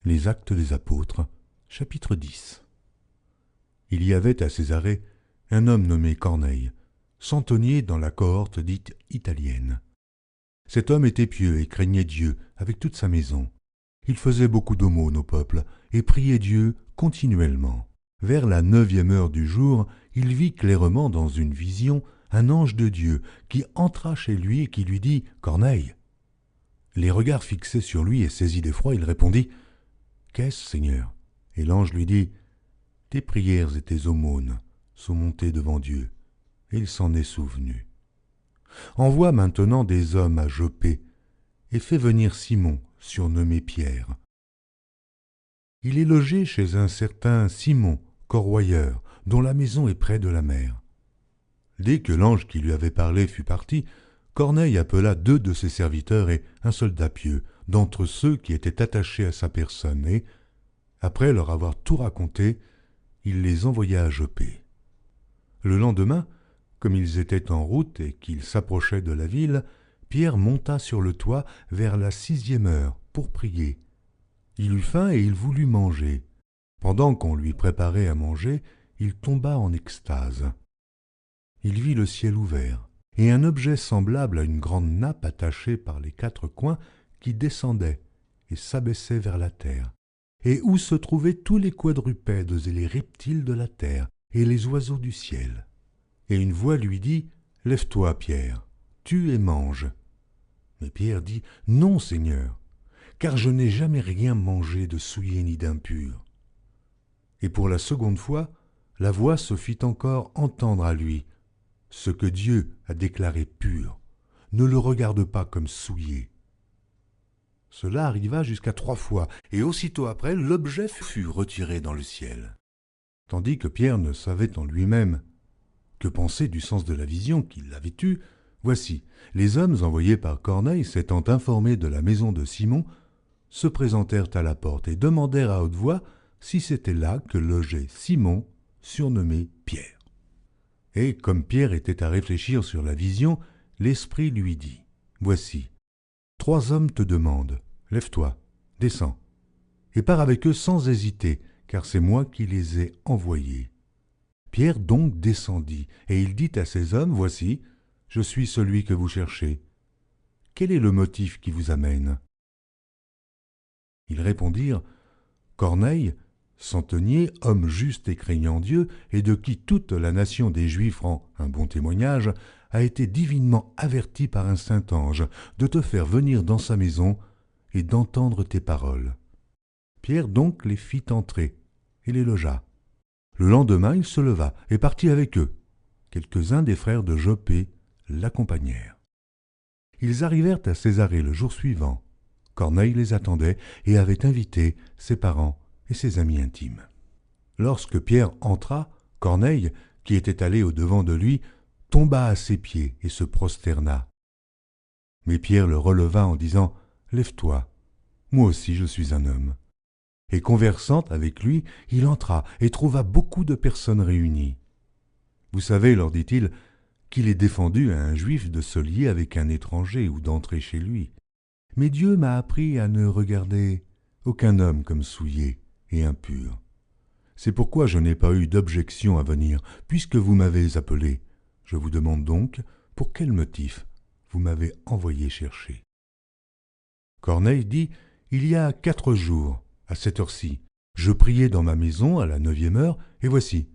Les Actes des Apôtres, chapitre 10. Il y avait à Césarée un homme nommé Corneille, centenier dans la cohorte dite italienne. Cet homme était pieux et craignait Dieu avec toute sa maison. Il faisait beaucoup d'aumônes au peuple et priait Dieu continuellement. Vers la 9e heure du jour, il vit clairement dans une vision un ange de Dieu qui entra chez lui et qui lui dit « Corneille !» Les regards fixés sur lui et saisi d'effroi, il répondit « Qu'est-ce, Seigneur ?» Et l'ange lui dit « Tes prières et tes aumônes sont montées devant Dieu, et il s'en est souvenu. Envoie maintenant des hommes à Joppé, et fais venir Simon, surnommé Pierre. Il est logé chez un certain Simon, corroyeur, dont la maison est près de la mer. » Dès que l'ange qui lui avait parlé fut parti, Corneille appela 2 de ses serviteurs et un soldat pieux, d'entre ceux qui étaient attachés à sa personne, et, après leur avoir tout raconté, il les envoya à Joppé. Le lendemain, comme ils étaient en route et qu'ils s'approchaient de la ville, Pierre monta sur le toit vers la 6e heure pour prier. Il eut faim et il voulut manger. Pendant qu'on lui préparait à manger, il tomba en extase. Il vit le ciel ouvert, et un objet semblable à une grande nappe attachée par les 4 coins qui descendait et s'abaissait vers la terre, et où se trouvaient tous les quadrupèdes et les reptiles de la terre et les oiseaux du ciel. Et une voix lui dit « Lève-toi, Pierre, tue et mange. » Mais Pierre dit « Non, Seigneur, car je n'ai jamais rien mangé de souillé ni d'impur. » Et pour la seconde fois, la voix se fit encore entendre à lui. « Ce que Dieu a déclaré pur, ne le regarde pas comme souillé. » Cela arriva jusqu'à 3 fois, et aussitôt après, l'objet fut retiré dans le ciel. Tandis que Pierre ne savait en lui-même que penser du sens de la vision qu'il avait eue, voici, les hommes envoyés par Corneille, s'étant informés de la maison de Simon, se présentèrent à la porte et demandèrent à haute voix si c'était là que logeait Simon, surnommé Pierre. Et comme Pierre était à réfléchir sur la vision, l'Esprit lui dit « Voici, 3 hommes te demandent, lève-toi, descends, et pars avec eux sans hésiter, car c'est moi qui les ai envoyés. » Pierre donc descendit, et il dit à ces hommes « Voici, je suis celui que vous cherchez. Quel est le motif qui vous amène ?» Ils répondirent « Corneille, centenier, homme juste et craignant Dieu, et de qui toute la nation des Juifs rend un bon témoignage, a été divinement averti par un saint ange de te faire venir dans sa maison et d'entendre tes paroles. » Pierre donc les fit entrer et les logea. Le lendemain, il se leva et partit avec eux. Quelques-uns des frères de Joppé l'accompagnèrent. Ils arrivèrent à Césarée le jour suivant. Corneille les attendait et avait invité ses parents et ses amis intimes. Lorsque Pierre entra, Corneille, qui était allé au-devant de lui, tomba à ses pieds et se prosterna. Mais Pierre le releva en disant « Lève-toi, moi aussi je suis un homme. » Et conversant avec lui, il entra et trouva beaucoup de personnes réunies. « Vous savez, leur dit-il, qu'il est défendu à un juif de se lier avec un étranger ou d'entrer chez lui. Mais Dieu m'a appris à ne regarder aucun homme comme souillé et impur. C'est pourquoi je n'ai pas eu d'objection à venir, puisque vous m'avez appelé. Je vous demande donc pour quel motif vous m'avez envoyé chercher. » Corneille dit « Il y a 4 jours, à cette heure-ci, je priais dans ma maison à la 9e heure, et voici,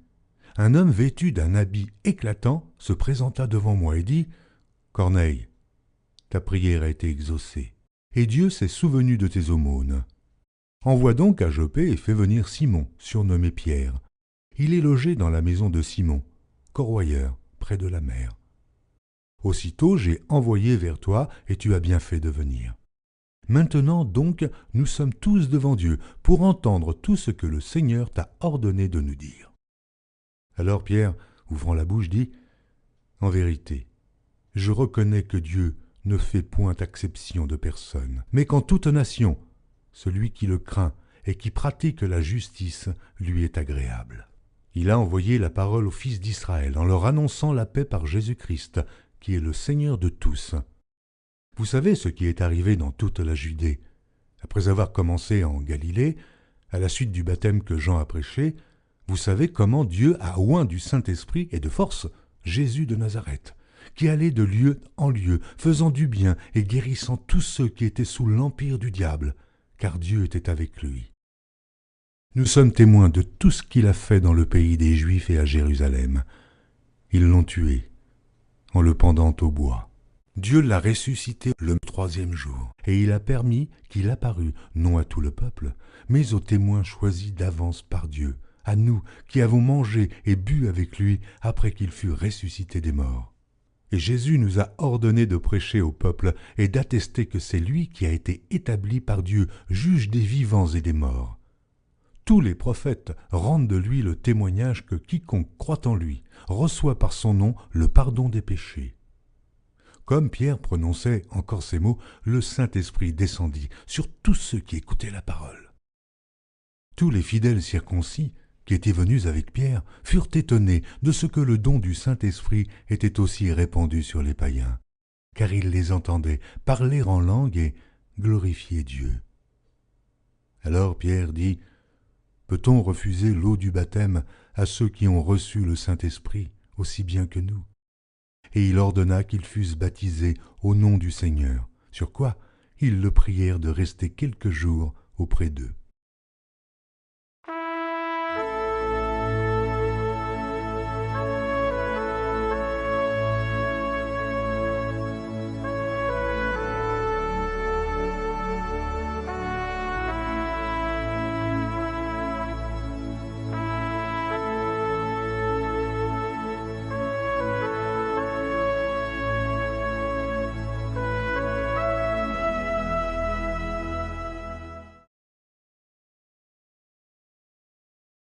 un homme vêtu d'un habit éclatant se présenta devant moi et dit « Corneille, ta prière a été exaucée, et Dieu s'est souvenu de tes aumônes. Envoie donc à Joppé et fais venir Simon, surnommé Pierre. Il est logé dans la maison de Simon, corroyeur, près de la mer. Aussitôt j'ai envoyé vers toi, et tu as bien fait de venir. Maintenant donc, nous sommes tous devant Dieu pour entendre tout ce que le Seigneur t'a ordonné de nous dire. » Alors Pierre, ouvrant la bouche, dit « En vérité, je reconnais que Dieu ne fait point acception de personne, mais qu'en toute nation, celui qui le craint et qui pratique la justice lui est agréable. Il a envoyé la parole aux fils d'Israël en leur annonçant la paix par Jésus-Christ, qui est le Seigneur de tous. Vous savez ce qui est arrivé dans toute la Judée, Après avoir commencé en Galilée, à la suite du baptême que Jean a prêché, vous savez comment Dieu a oint du Saint-Esprit et de force Jésus de Nazareth, qui allait de lieu en lieu, faisant du bien et guérissant tous ceux qui étaient sous l'empire du diable, car Dieu était avec lui. Nous sommes témoins de tout ce qu'il a fait dans le pays des Juifs et à Jérusalem. Ils l'ont tué, en le pendant au bois. Dieu l'a ressuscité le troisième jour, et il a permis qu'il apparût, non à tout le peuple, mais aux témoins choisis d'avance par Dieu, à nous qui avons mangé et bu avec lui après qu'il fut ressuscité des morts. Et Jésus nous a ordonné de prêcher au peuple et d'attester que c'est lui qui a été établi par Dieu, juge des vivants et des morts. Tous les prophètes rendent de lui le témoignage que quiconque croit en lui reçoit par son nom le pardon des péchés. Comme Pierre prononçait encore ces mots, le Saint-Esprit descendit sur tous ceux qui écoutaient la parole. Tous les fidèles circoncis qui étaient venus avec Pierre furent étonnés de ce que le don du Saint-Esprit était aussi répandu sur les païens, car ils les entendaient parler en langue et glorifier Dieu. Alors Pierre dit : « Peut-on refuser l'eau du baptême à ceux qui ont reçu le Saint-Esprit aussi bien que nous ?» Et il ordonna qu'ils fussent baptisés au nom du Seigneur, sur quoi ils le prièrent de rester quelques jours auprès d'eux.